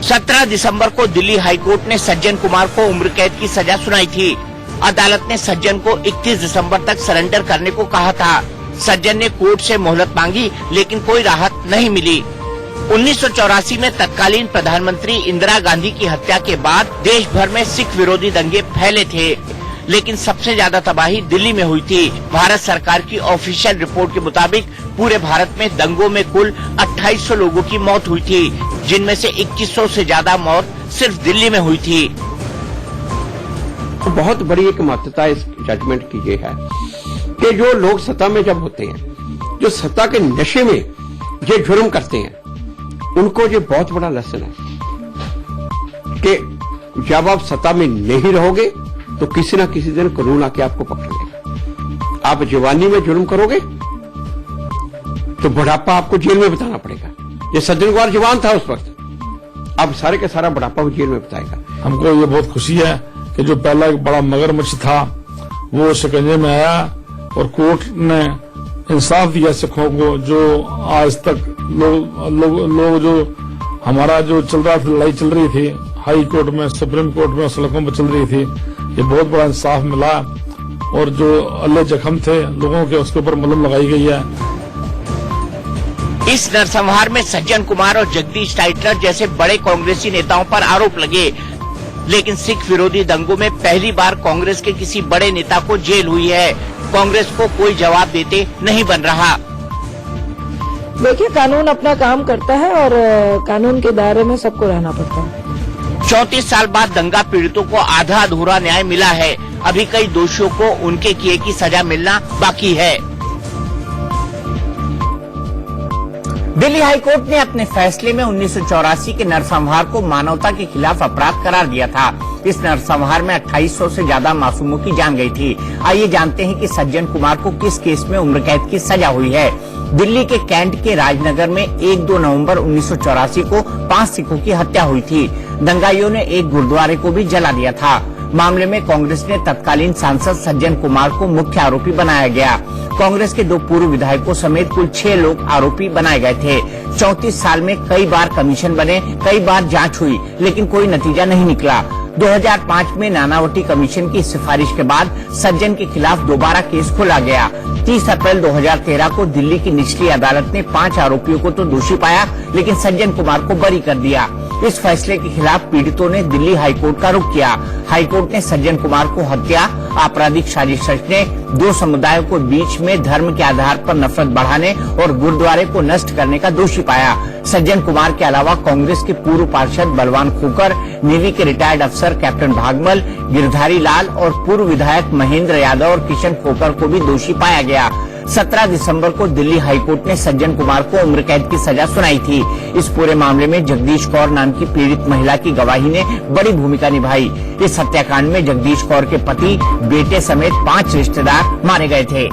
17 दिसंबर को दिल्ली हाईकोर्ट ने सज्जन कुमार को उम्र कैद की सजा सुनाई थी। अदालत ने सज्जन को 31 दिसंबर तक सरेंडर करने को कहा था। सज्जन ने कोर्ट से मोहलत मांगी, लेकिन कोई राहत नहीं मिली। 1984 में तत्कालीन प्रधानमंत्री इंदिरा गांधी की हत्या के बाद देश भर में सिख विरोधी दंगे फैले थे, लेकिन सबसे ज्यादा तबाही दिल्ली में हुई थी। भारत सरकार की ऑफिशियल रिपोर्ट के मुताबिक पूरे भारत में दंगों में कुल 2800 लोगों की मौत हुई थी, जिनमें से 2100 से ज्यादा मौत सिर्फ दिल्ली में हुई थी। बहुत बड़ी एक महत्वता इस जजमेंट की ये है कि जो लोग सत्ता में जब होते हैं, जो सत्ता के नशे में ये जुर्म करते हैं, उनको ये बहुत बड़ा लेसन है कि जब आप सत्ता में नहीं रहोगे तो किसी ना किसी दिन कानून आके आपको पकड़ लेगा। आप जवानी में जुर्म करोगे तो बुढ़ापा आपको जेल में बिताना पड़ेगा। ये सज्जन कुमार जवान था उस वक्त, अब सारे का सारा बुढ़ापा वो जेल में बिताएगा। हमको ये बहुत खुशी है कि जो पहला एक बड़ा मगरमच्छ था वो शिकंजे में आया और कोर्ट ने इंसाफ दिया सिखों को। जो आज तक लोग जो हमारा जो चल रहा था, लड़ाई चल रही थी हाई कोर्ट में, सुप्रीम कोर्ट में, सड़कों पर चल रही थी, ये बहुत बड़ा इंसाफ मिला और जो अल्ले जख्म थे लोगों के उसके ऊपर मलहम लगाई गई है। इस नरसंहार में सज्जन कुमार और जगदीश टाइटलर जैसे बड़े कांग्रेसी नेताओं पर आरोप लगे, लेकिन सिख विरोधी दंगों में पहली बार कांग्रेस के किसी बड़े नेता को जेल हुई है। कांग्रेस को कोई जवाब देते नहीं बन रहा। देखिए, कानून अपना काम करता है और कानून के दायरे में सबको रहना पड़ता है। 34 साल बाद दंगा पीड़ितों को आधा अधूरा न्याय मिला है। अभी कई दोषियों को उनके किए की सजा मिलना बाकी है। दिल्ली हाईकोर्ट ने अपने फैसले में 1984 के नरसंहार को मानवता के खिलाफ अपराध करार दिया था। इस नरसंहार में 2800 से ज्यादा मासूमों की जान गई थी। आइए जानते हैं कि सज्जन कुमार को किस केस में उम्र कैद की सजा हुई है। दिल्ली के कैंट के राजनगर में 1-2 नवंबर 1984 को 5 सिखों की हत्या हुई थी। दंगाइयों ने एक गुरुद्वारे को भी जला दिया था। मामले में कांग्रेस ने तत्कालीन सांसद सज्जन कुमार को मुख्य आरोपी बनाया गया। कांग्रेस के 2 पूर्व विधायकों समेत कुल 6 लोग आरोपी बनाए गए थे। 34 साल में कई बार कमीशन बने, कई बार जांच हुई, लेकिन कोई नतीजा नहीं निकला। 2005 में नानावटी कमीशन की सिफारिश के बाद सज्जन के खिलाफ दोबारा केस खोला गया। 30 अप्रैल 2013 को दिल्ली की निचली अदालत ने 5 आरोपियों को तो दोषी पाया, लेकिन सज्जन कुमार को बरी कर दिया। इस फैसले के खिलाफ पीड़ितों ने दिल्ली हाईकोर्ट का रुख किया। हाईकोर्ट ने सज्जन कुमार को हत्या, आपराधिक साजिश रचने, 2 समुदायों को बीच में धर्म के आधार पर नफरत बढ़ाने और गुरुद्वारे को नष्ट करने का दोषी पाया। सज्जन कुमार के अलावा कांग्रेस के पूर्व पार्षद बलवान खोकर, नेवी के रिटायर्ड अफसर कैप्टन भागमल, गिरधारी लाल और पूर्व विधायक महेंद्र यादव और किशन खोकर को भी दोषी पाया गया। 17 दिसंबर को दिल्ली हाईकोर्ट ने सज्जन कुमार को उम्र कैद की सजा सुनाई थी। इस पूरे मामले में जगदीश कौर नाम की पीड़ित महिला की गवाही ने बड़ी भूमिका निभाई। इस हत्याकांड में जगदीश कौर के पति, बेटे समेत 5 रिश्तेदार मारे गए थे।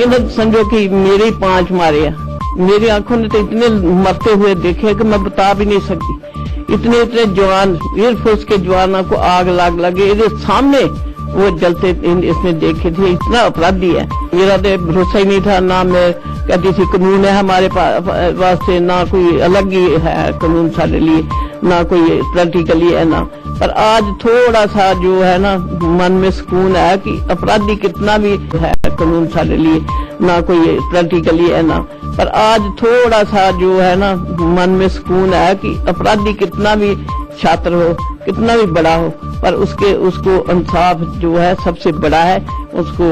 इन समझो कि मेरे 5 मारे, मेरी आंखों ने तो इतने मरते हुए देखे कि मैं बता भी नहीं सकती। इतने जवान, एयरफोर्स के जवानों को आग लगे, इधर सामने वो जलते इसने देखे थे। इतना अपराधी है, मेरा तो भरोसा ही नहीं था। ना मैं कहती थी कानून है हमारे वास्ते, ना कोई अलग ही है कानून सारे लिए, ना कोई प्रैक्टिकली है, ना पर आज थोड़ा सा जो है ना मन में सुकून है कि अपराधी कितना भी है कानून सारे लिए ना कोई प्रैक्टिकली है ना, पर आज थोड़ा सा जो है ना मन में सुकून है कि अपराधी कितना भी छात्र हो कितना भी बड़ा हो, पर उसको इंसाफ जो है सबसे बड़ा है, उसको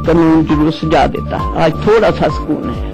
कानून जरूर सजा देता है। आज थोड़ा सा सुकून है।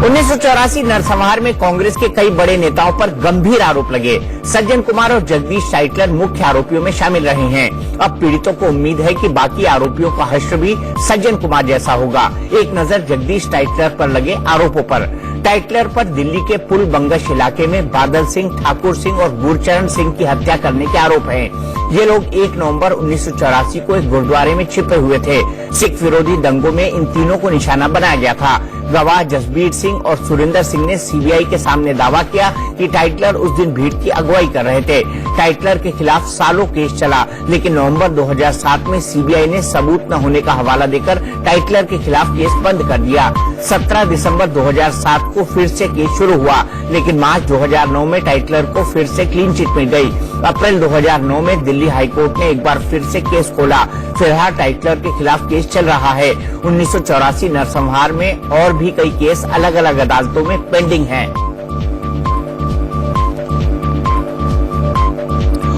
1984 नरसंहार में कांग्रेस के कई बड़े नेताओं पर गंभीर आरोप लगे। सज्जन कुमार और जगदीश टाइटलर मुख्य आरोपियों में शामिल रहे हैं। अब पीड़ितों को उम्मीद है कि बाकी आरोपियों का हश्र भी सज्जन कुमार जैसा होगा। एक नजर जगदीश टाइटलर पर लगे आरोपों पर। टाइटलर पर दिल्ली के पुल बंगश इलाके में बादल सिंह, ठाकुर सिंह और गुरचरण सिंह की हत्या करने के आरोप हैं। ये लोग 1 नवंबर 1984 को एक गुरुद्वारे में छिपे हुए थे। सिख विरोधी दंगों में इन तीनों को निशाना बनाया गया था। गवाह जसबीर सिंह और सुरेंद्र सिंह ने सीबीआई के सामने दावा किया कि टाइटलर उस दिन भीड़ की अगुवाई कर रहे थे। टाइटलर के खिलाफ सालों केस चला, लेकिन नवंबर 2007 में सीबीआई ने सबूत न होने का हवाला देकर टाइटलर के खिलाफ केस बंद कर दिया। 17 दिसंबर 2007 को फिर से केस शुरू हुआ, लेकिन मार्च 2009 में टाइटलर को फिर से क्लीन चिट मिल गई। अप्रैल 2009 में दिल्ली हाईकोर्ट ने एक बार फिर से केस खोला। फिलहाल टाइटलर के खिलाफ केस चल रहा है। 1984 नरसंहार में और भी कई केस अलग अलग अदालतों में पेंडिंग हैं।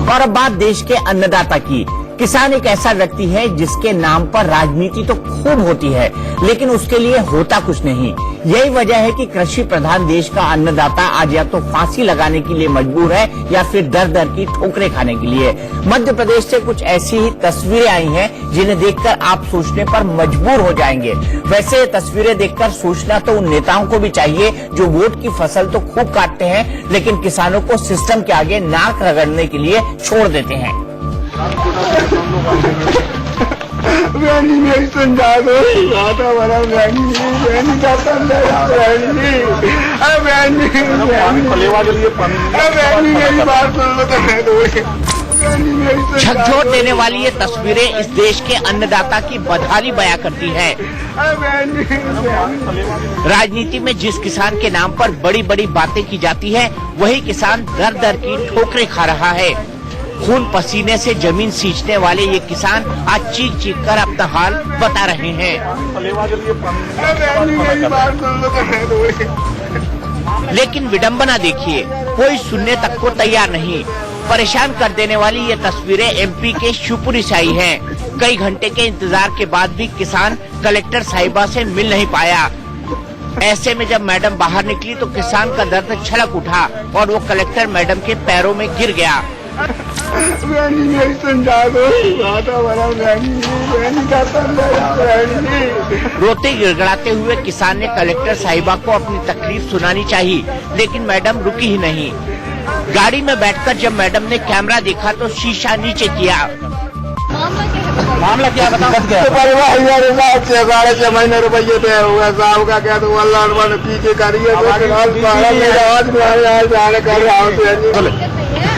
और अब बात देश के अन्नदाता की। किसान एक ऐसा व्यक्ति है जिसके नाम पर राजनीति तो खूब होती है, लेकिन उसके लिए होता कुछ नहीं। यही वजह है कि कृषि प्रधान देश का अन्नदाता आज या तो फांसी लगाने के लिए मजबूर है या फिर दर दर की ठोकरें खाने के लिए। मध्य प्रदेश से कुछ ऐसी ही तस्वीरें आई हैं जिन्हें देखकर आप सोचने पर मजबूर हो जाएंगे। वैसे ये तस्वीरें देखकर सोचना तो उन नेताओं को भी चाहिए जो वोट की फसल तो खूब काटते हैं, लेकिन किसानों को सिस्टम के आगे नाक रगड़ने के लिए छोड़ देते हैं। झकझोर देने वाली ये तस्वीरें इस देश के अन्नदाता की बदहाली बयां करती हैं। राजनीति में जिस किसान के नाम पर बड़ी बड़ी बातें की जाती है, वही किसान दर दर की ठोकरें खा रहा है। खून पसीने से जमीन सींचने वाले ये किसान आज चीख चीख कर अपना हाल बता रहे हैं। लेकिन विडंबना देखिए, कोई सुनने तक को तैयार नहीं। परेशान कर देने वाली ये तस्वीरें एमपी के शिवपुरी से आई हैं। कई घंटे के इंतजार के बाद भी किसान कलेक्टर साहिबा से मिल नहीं पाया। ऐसे में जब मैडम बाहर निकली तो किसान का दर्द छलक उठा और वो कलेक्टर मैडम के पैरों में गिर गया। रोते गिड़गड़ाते हुए किसान ने कलेक्टर साहिबा को अपनी तकलीफ सुनानी चाहिए, लेकिन मैडम रुकी ही नहीं। गाड़ी में बैठकर जब मैडम ने कैमरा देखा तो शीशा नीचे किया। मामला क्या बताओ? 6.5 महीने रुपये पे हुआ साहब का क्या, तो अल्लाह पीछे करिए।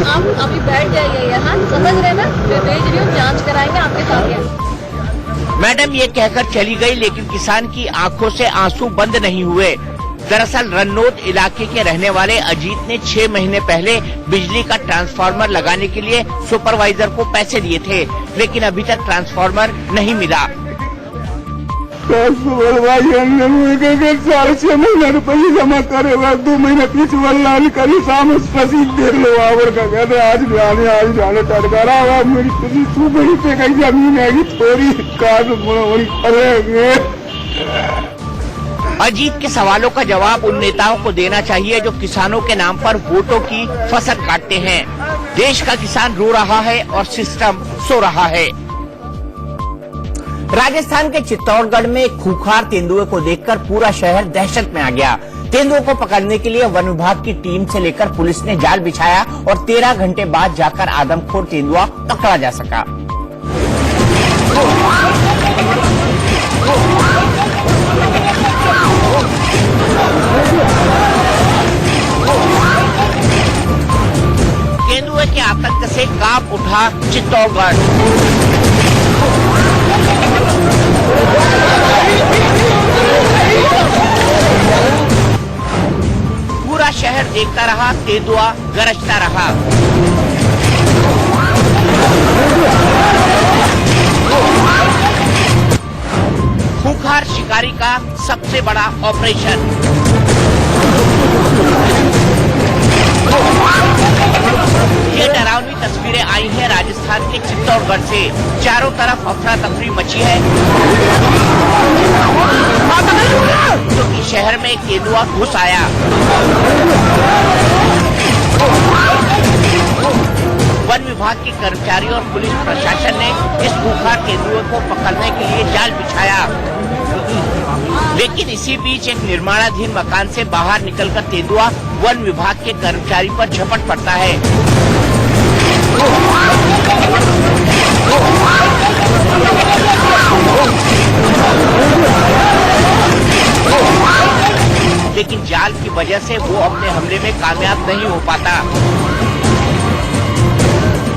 आप अभी बैठ जाइए यहाँ, समझ रहे ना, मैं भेज रही हूँ, जांच कराएंगे आपके साथ। मैडम ये कहकर चली गई, लेकिन किसान की आंखों से आंसू बंद नहीं हुए। दरअसल रन्नौद इलाके के रहने वाले अजीत ने 6 महीने पहले बिजली का ट्रांसफार्मर लगाने के लिए सुपरवाइजर को पैसे दिए थे, लेकिन अभी तक ट्रांसफार्मर नहीं मिला। 6.5 महीने रुपये जमा करे, 2 महीने पीछे वाला करी शाम पसीज देख लो। आवर का कहते आज जाने टटकारा हुआ मेरी खुशी सुबह पे कहीं जमीन है थोड़ी काट पड़ेंगे। अजीत के सवालों का जवाब उन नेताओं को देना चाहिए जो किसानों के नाम पर वोटों की फसल काटते हैं। देश का किसान रो रहा है और सिस्टम सो रहा है। राजस्थान के चित्तौड़गढ़ में एक खूंखार तेंदुए को देखकर पूरा शहर दहशत में आ गया। तेंदुए को पकड़ने के लिए वन विभाग की टीम से लेकर पुलिस ने जाल बिछाया और 13 घंटे बाद जाकर आदमखोर तेंदुआ पकड़ा जा सका। तेंदुए के आतंक से कांप उठा चित्तौड़गढ़। पूरा पूरा शहर देखता रहा, तेंदुआ गरजता रहा। खूंखार शिकारी का सबसे बड़ा ऑपरेशन। ये डरावनी तस्वीरें आई हैं राजस्थान के चित्तौड़गढ़ से। चारों तरफ अफरा तफरी मची है क्योंकि शहर में एक तेंदुआ घुस आया। वन विभाग के कर्मचारी और पुलिस प्रशासन ने इस खूंखार तेंदुए को पकड़ने के लिए जाल बिछाया, लेकिन इसी बीच एक निर्माणाधीन मकान से बाहर निकलकर तेंदुआ वन विभाग के कर्मचारी पर झपट पड़ता है। लेकिन जाल की वजह से वो अपने हमले में कामयाब नहीं हो पाता।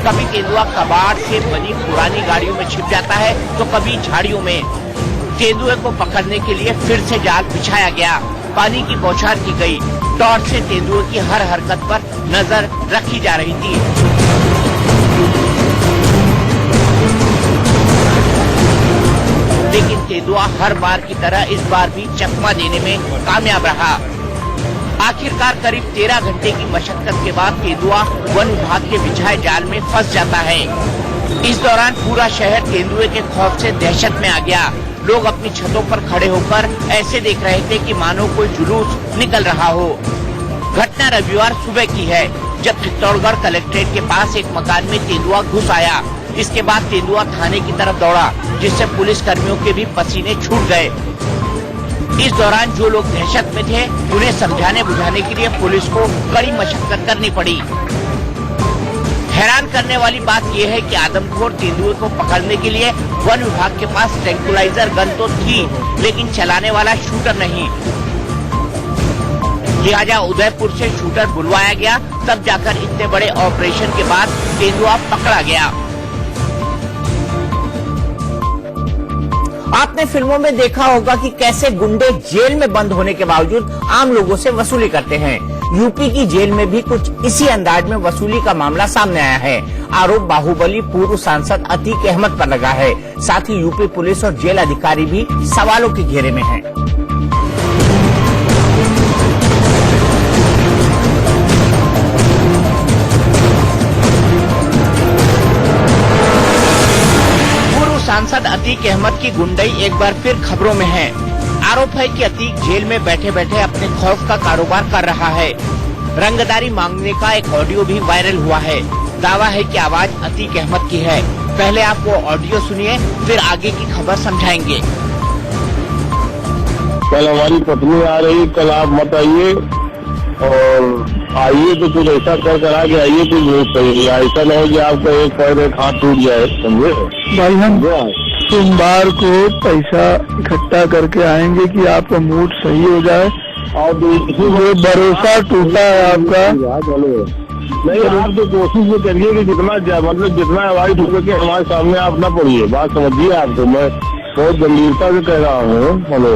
कभी तेंदुआ कबाड़ से बनी पुरानी गाड़ियों में छिप जाता है तो कभी झाड़ियों में। तेंदुए को पकड़ने के लिए फिर से जाल बिछाया गया, पानी की बौछार की गई, टॉर्च से तेंदुए की हर हरकत पर नजर रखी जा रही थी। लेकिन तेंदुआ हर बार की तरह इस बार भी चकमा देने में कामयाब रहा। आखिरकार करीब 13 घंटे की मशक्कत के बाद तेंदुआ वन विभाग के बिछाए जाल में फंस जाता है। इस दौरान पूरा शहर तेंदुए के खौफ से दहशत में आ गया। लोग अपनी छतों पर खड़े होकर ऐसे देख रहे थे कि मानो कोई जुलूस निकल रहा हो। घटना रविवार सुबह की है, जब चित्तौड़गढ़ कलेक्ट्रेट के पास एक मकान में तेंदुआ घुस आया। इसके बाद तेंदुआ थाने की तरफ दौड़ा, जिससे पुलिस कर्मियों के भी पसीने छूट गए। इस दौरान जो लोग दहशत में थे उन्हें समझाने बुझाने के लिए पुलिस को कड़ी मशक्कत करनी पड़ी। हैरान करने वाली बात यह है कि आदमखोर तेंदुए को पकड़ने के लिए वन विभाग के पास ट्रैंकुलाइजर गन तो थी, लेकिन चलाने वाला शूटर नहीं। लिहाजा उदयपुर से शूटर बुलवाया गया, तब जाकर इतने बड़े ऑपरेशन के बाद तेंदुआ पकड़ा गया। आपने फिल्मों में देखा होगा कि कैसे गुंडे जेल में बंद होने के बावजूद आम लोगों से वसूली करते हैं। यूपी की जेल में भी कुछ इसी अंदाज में वसूली का मामला सामने आया है। आरोप बाहुबली पूर्व सांसद अतीक अहमद पर लगा है। साथ ही यूपी पुलिस और जेल अधिकारी भी सवालों के घेरे में हैं। सांसद अतीक अहमद की गुंडई एक बार फिर खबरों में है। आरोप है कि अतीक जेल में बैठे बैठे अपने खौफ का कारोबार कर रहा है। रंगदारी मांगने का एक ऑडियो भी वायरल हुआ है। दावा है कि आवाज अतीक अहमद की है। पहले आप वो ऑडियो सुनिए, फिर आगे की खबर समझाएंगे। कल हमारी पत्नी आ रही, कल आप मत आइए, और आइए तो कुछ ऐसा कर आगे आइए तो जरूरत पड़ेगी। ऐसा नहीं हो कि आपका एक पैर एक हाथ टूट जाए, समझे भाई। हम सोमवार को पैसा इकट्ठा करके आएंगे कि आपका मूड सही हो जाए, और जो भरोसा टूटा है आपका। नहीं, आप तो कोशिश ये करिए कि जितना मतलब जितना हवाई ठुके के हमारे सामने आप न पड़िए। बात समझिए, आपको मैं बहुत गंभीरता से कह रहा हूँ। हेलो,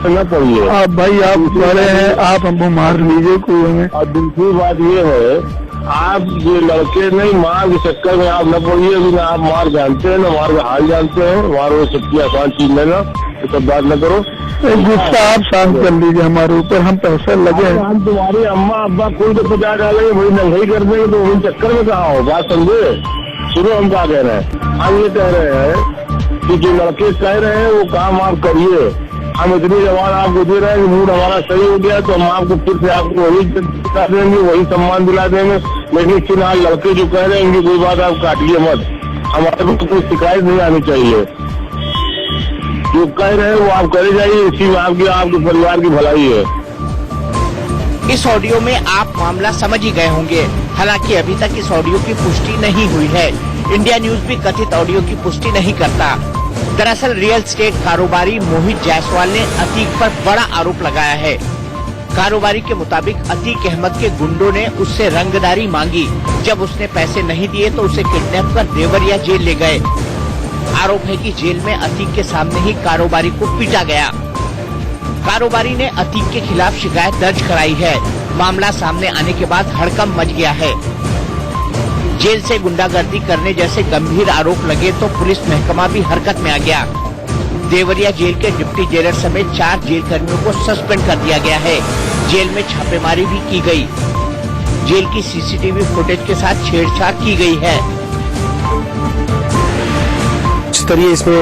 न पड़िए आप भाई, आप बड़े हैं, आप हमको मार लीजिए कोई हमें। और दूसरी बात ये है, आप ये लड़के नहीं मार के चक्कर में आप न पड़िए। अभी ना आप मार जानते हैं, न मार का हाल जानते हैं। मार वो सबकी आसान चीज है ना, तो सब बात न करो। गुस्सा आप शांत कर लीजिए हमारे ऊपर, हम पैसा लगे हैं। हम तुम्हारी अम्मा अब्बा खुद को पचा डालेंगे, वही नंगाई कर देंगे, तो वही चक्कर में कहाँ हो। बात समझे, सुनो हम क्या कह रहे हैं। हम ये कह रहे हैं कि जो लड़के कह रहे हैं वो काम आप करिए। हम इतनी जवान आपको दे रहे हैं कि मूड हमारा सही हो गया तो हम आपको फिर से आपको वही दिला देंगे, वही सम्मान दिला देंगे। लेकिन फिलहाल लड़के जो कह रहे हैं कि कोई बात आप काटिए मत, हमारे को कोई शिकायत नहीं आनी चाहिए। जो कह रहे हैं वो आप करे जाइए, इसी में आपके परिवार की भलाई है। इस ऑडियो में आप मामला समझ ही गए होंगे। हालांकि अभी तक इस ऑडियो की पुष्टि नहीं हुई है। इंडिया न्यूज भी कथित ऑडियो की पुष्टि नहीं करता। दरअसल रियल एस्टेट कारोबारी मोहित जायसवाल ने अतीक पर बड़ा आरोप लगाया है। कारोबारी के मुताबिक अतीक अहमद के गुंडों ने उससे रंगदारी मांगी। जब उसने पैसे नहीं दिए तो उसे किडनैप कर देवरिया जेल ले गए। आरोप है कि जेल में अतीक के सामने ही कारोबारी को पीटा गया। कारोबारी ने अतीक के खिलाफ शिकायत दर्ज कराई है। मामला सामने आने के बाद हड़कंप मच गया है। जेल से गुंडागर्दी करने जैसे गंभीर आरोप लगे तो पुलिस महकमा भी हरकत में आ गया। देवरिया जेल के डिप्टी जेलर समेत 4 जेल कर्मियों को सस्पेंड कर दिया गया है। जेल में छापेमारी भी की गई। जेल की सीसीटीवी फुटेज के साथ छेड़छाड़ की गई है। स्तरीय इसमें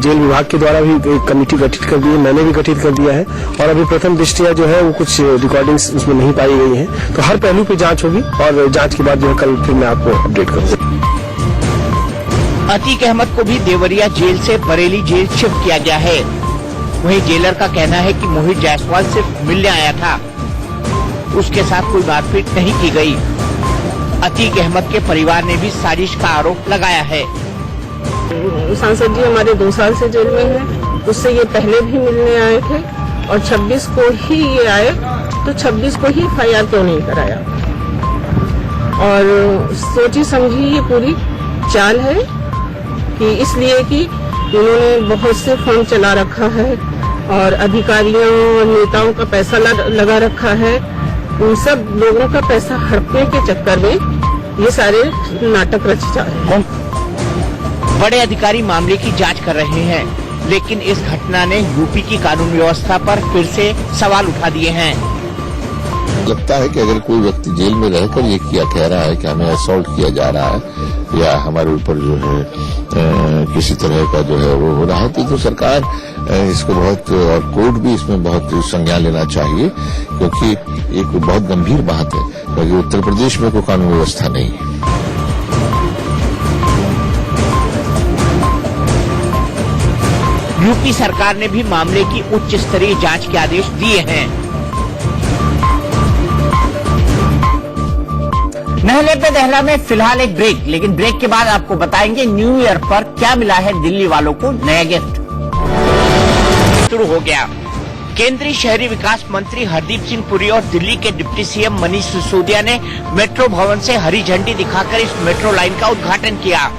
जेल विभाग के द्वारा भी एक कमेटी गठित कर दी है, मैंने भी गठित कर दिया है और अभी प्रथम दृष्टया जो है वो कुछ रिकॉर्डिंग्स उसमें नहीं पाई गई हैं, तो हर पहलू पे जांच होगी और जांच के बाद जो है कल फिर मैं आपको अपडेट करूंगा। अतीक अहमद को भी देवरिया जेल से बरेली जेल शिफ्ट किया गया है। वहीं जेलर का कहना है कि मोहित जायसवाल सिर्फ मिलने आया था, उसके साथ कोई मारपीट नहीं की गई। अतीक अहमद के परिवार ने भी साजिश का आरोप लगाया है। सांसद जी हमारे 2 साल से जेल में हैं, उससे ये पहले भी मिलने आए थे और 26 को ही ये आए, तो 26 को ही FIR क्यों नहीं कराया? और सोची समझी ये पूरी चाल है कि इसलिए कि इन्होंने बहुत से फंड चला रखा है और अधिकारियों और नेताओं का पैसा लगा रखा है। उन सब लोगों का पैसा हड़पने के चक्कर में ये सारे नाटक रचे जा रहे हैं। बड़े अधिकारी मामले की जांच कर रहे हैं, लेकिन इस घटना ने यूपी की कानून व्यवस्था पर फिर से सवाल उठा दिए हैं। लगता है कि अगर कोई व्यक्ति जेल में रहकर ये कह रहा है कि हमें असॉल्ट किया जा रहा है या हमारे ऊपर जो है किसी तरह का जो है वो हो रहा है, तो सरकार इसको बहुत और कोर्ट भी इसमें बहुत संज्ञान लेना चाहिए, क्योंकि एक बहुत गंभीर बात है, क्योंकि उत्तर प्रदेश में कोई कानून व्यवस्था नहीं है। यूपी सरकार ने भी मामले की उच्च स्तरीय जांच के आदेश दिए हैं। नहले पे दहला में फिलहाल एक ब्रेक, लेकिन ब्रेक के बाद आपको बताएंगे न्यू ईयर पर क्या मिला है दिल्ली वालों को नया गिफ्ट। शुरू हो गया। केंद्रीय शहरी विकास मंत्री हरदीप सिंह पुरी और दिल्ली के डिप्टी सीएम मनीष सिसोदिया ने मेट्रो भवन से हरी झंडी दिखाकर इस मेट्रो लाइन का उद्घाटन किया।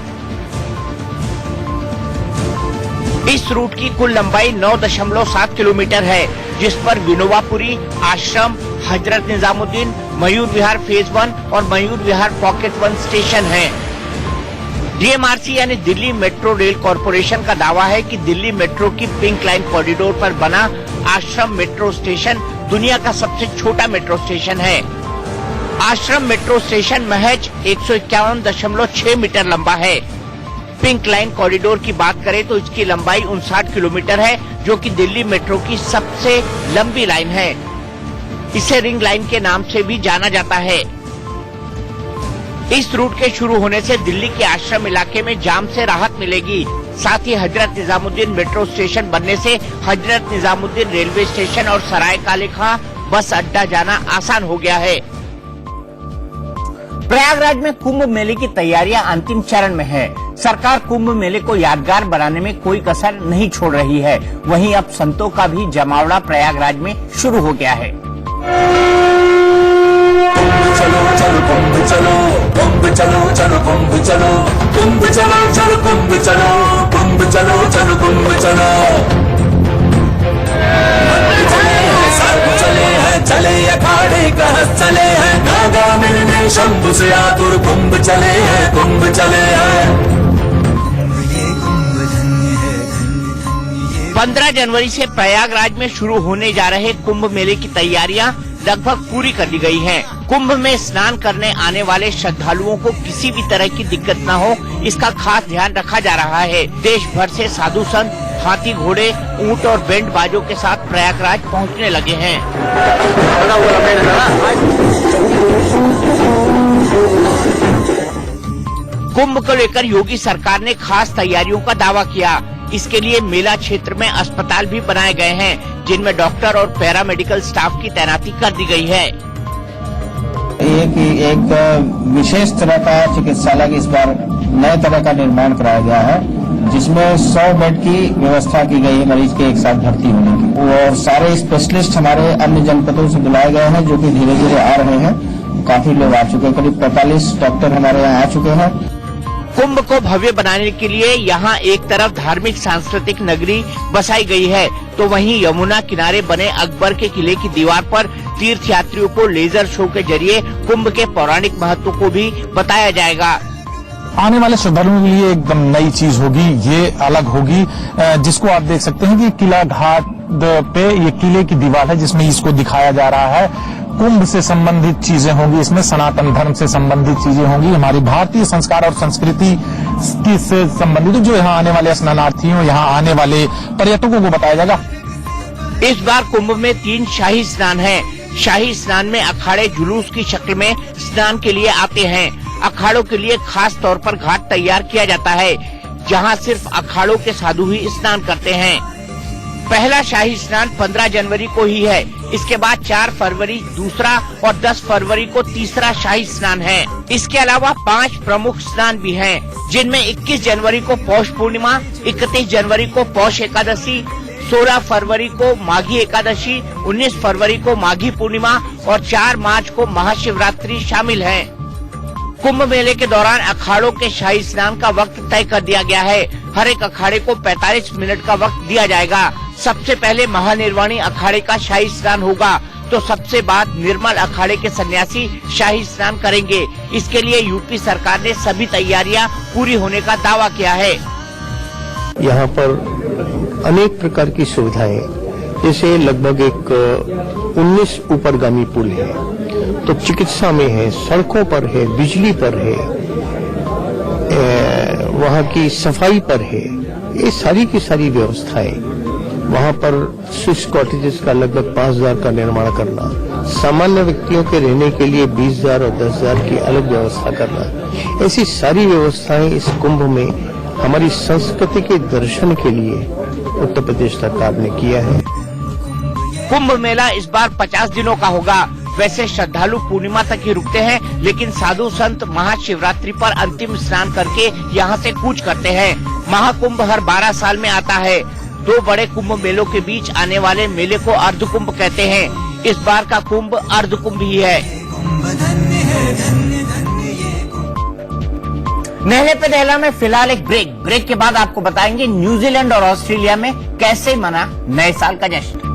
इस रूट की कुल लंबाई 9.7 किलोमीटर है, जिस पर विनोबापुरी, आश्रम, हजरत निजामुद्दीन, मयूर विहार फेज 1 और मयूर विहार पॉकेट 1 स्टेशन हैं। डीएमआरसी यानी दिल्ली मेट्रो रेल कॉरपोरेशन का दावा है कि दिल्ली मेट्रो की पिंक लाइन कॉरिडोर पर बना आश्रम मेट्रो स्टेशन दुनिया का सबसे छोटा मेट्रो स्टेशन है। आश्रम मेट्रो स्टेशन महज 151.6 मीटर लंबा है। पिंक लाइन कॉरिडोर की बात करें तो इसकी लंबाई 59 किलोमीटर है, जो कि दिल्ली मेट्रो की सबसे लंबी लाइन है। इसे रिंग लाइन के नाम से भी जाना जाता है। इस रूट के शुरू होने से दिल्ली के आश्रम इलाके में जाम से राहत मिलेगी। साथ ही हजरत निजामुद्दीन मेट्रो स्टेशन बनने से हजरत निजामुद्दीन रेलवे स्टेशन और सराय काले खां बस अड्डा जाना आसान हो गया है। प्रयागराज में कुंभ मेले की तैयारियां अंतिम चरण में है। सरकार कुंभ मेले को यादगार बनाने में कोई कसर नहीं छोड़ रही है। वहीं अब संतों का भी जमावड़ा प्रयागराज में शुरू हो गया है। चलो चलो कुंभ चलो, कुंभ चलो चलो कुंभ चलो, कुंभ चलो चलो कुंभ चलो, कुंभ चलो चलो कुंभ चलो। चले हैं चले अखाड़े कहत चले हैं, नागा मिलने शंभु से आतुर कुंभ चले हैं, कुंभ चले हैं। 15 जनवरी से प्रयागराज में शुरू होने जा रहे कुंभ मेले की तैयारियां लगभग पूरी कर ली गई हैं। कुंभ में स्नान करने आने वाले श्रद्धालुओं को किसी भी तरह की दिक्कत न हो, इसका खास ध्यान रखा जा रहा है। देश भर से साधु संत हाथी, घोड़े, ऊंट और बैंड बाजों के साथ प्रयागराज पहुंचने लगे हैं। कुंभ को लेकर योगी सरकार ने खास तैयारियों का दावा किया। इसके लिए मेला क्षेत्र में अस्पताल भी बनाए गए हैं, जिनमें डॉक्टर और पैरामेडिकल स्टाफ की तैनाती कर दी गई है। एक विशेष तरह का चिकित्सालय इस बार नए तरह का निर्माण कराया गया है, जिसमें 100 बेड की व्यवस्था की गई है मरीज के एक साथ भर्ती होने की। और सारे स्पेशलिस्ट हमारे अन्य जनपदों से बुलाए गए हैं, जो कि धीरे धीरे आ रहे हैं। काफी लोग आ चुके हैं, करीब 45 डॉक्टर हमारे यहाँ आ चुके हैं। कुंभ को भव्य बनाने के लिए यहाँ एक तरफ धार्मिक सांस्कृतिक नगरी बसाई गई है, तो वहीं यमुना किनारे बने अकबर के किले की दीवार पर तीर्थयात्रियों को लेजर शो के जरिए कुंभ के पौराणिक महत्व को भी बताया जाएगा। आने वाले श्रद्धालुओं के लिए एकदम नई चीज होगी, ये अलग होगी, जिसको आप देख सकते हैं कि किला घाट पे ये किले की दीवार है जिसमें इसको दिखाया जा रहा है। कुंभ से संबंधित चीजें होंगी, इसमें सनातन धर्म से संबंधित चीजें होंगी, हमारी भारतीय संस्कार और संस्कृति से संबंधित जो यहाँ आने वाले स्नानार्थियों, यहाँ आने वाले पर्यटकों को बताया जाएगा। इस बार कुंभ में 3 शाही स्नान हैं। शाही स्नान में अखाड़े जुलूस की शक्ल में स्नान के लिए आते हैं। अखाड़ों के लिए खास तौर पर घाट तैयार किया जाता है, जहां सिर्फ अखाड़ों के साधु ही स्नान करते हैं। पहला शाही स्नान 15 जनवरी को ही है। इसके बाद 4 फरवरी दूसरा और 10 फरवरी को तीसरा शाही स्नान है। इसके अलावा 5 प्रमुख स्नान भी हैं, जिनमें 21 जनवरी को पौष पूर्णिमा, 31 जनवरी को पौष एकादशी, 16 फरवरी को माघी एकादशी, 19 फरवरी को माघी पूर्णिमा और 4 मार्च को महाशिवरात्रि शामिल है। कुंभ मेले के दौरान अखाड़ों के शाही स्नान का वक्त तय कर दिया गया है। हर एक अखाड़े को 45 मिनट का वक्त दिया जाएगा। सबसे पहले महानिर्वाणी अखाड़े का शाही स्नान होगा, तो सबसे बाद निर्मल अखाड़े के सन्यासी शाही स्नान करेंगे। इसके लिए यूपी सरकार ने सभी तैयारियां पूरी होने का दावा किया है। यहाँ पर अनेक प्रकार की सुविधाएं, जैसे लगभग एक 19 ऊपरगामी पुल है, तो चिकित्सा में है, सड़कों पर है, बिजली पर है, वहाँ की सफाई पर है, ये सारी की सारी व्यवस्थाएं। वहाँ पर स्विस कॉटेजेस का लगभग 5,000 का निर्माण करना, सामान्य व्यक्तियों के रहने के लिए 20,000 और 10,000 की अलग व्यवस्था करना, ऐसी सारी व्यवस्थाएं इस कुंभ में हमारी संस्कृति के दर्शन के लिए उत्तर प्रदेश सरकार ने किया है। कुंभ मेला इस बार 50 दिनों का होगा। वैसे श्रद्धालु पूर्णिमा तक ही रुकते हैं, लेकिन साधु संत महाशिवरात्रि पर अंतिम स्नान करके यहाँ से कूच करते हैं। महाकुंभ हर 12 साल में आता है। 2 बड़े कुंभ मेलों के बीच आने वाले मेले को अर्ध कुंभ कहते हैं। इस बार का कुंभ अर्ध कुंभ ही है। नहले पे दहला में फिलहाल एक ब्रेक के बाद आपको बताएंगे न्यूजीलैंड और ऑस्ट्रेलिया में कैसे मना नए साल का जश्न।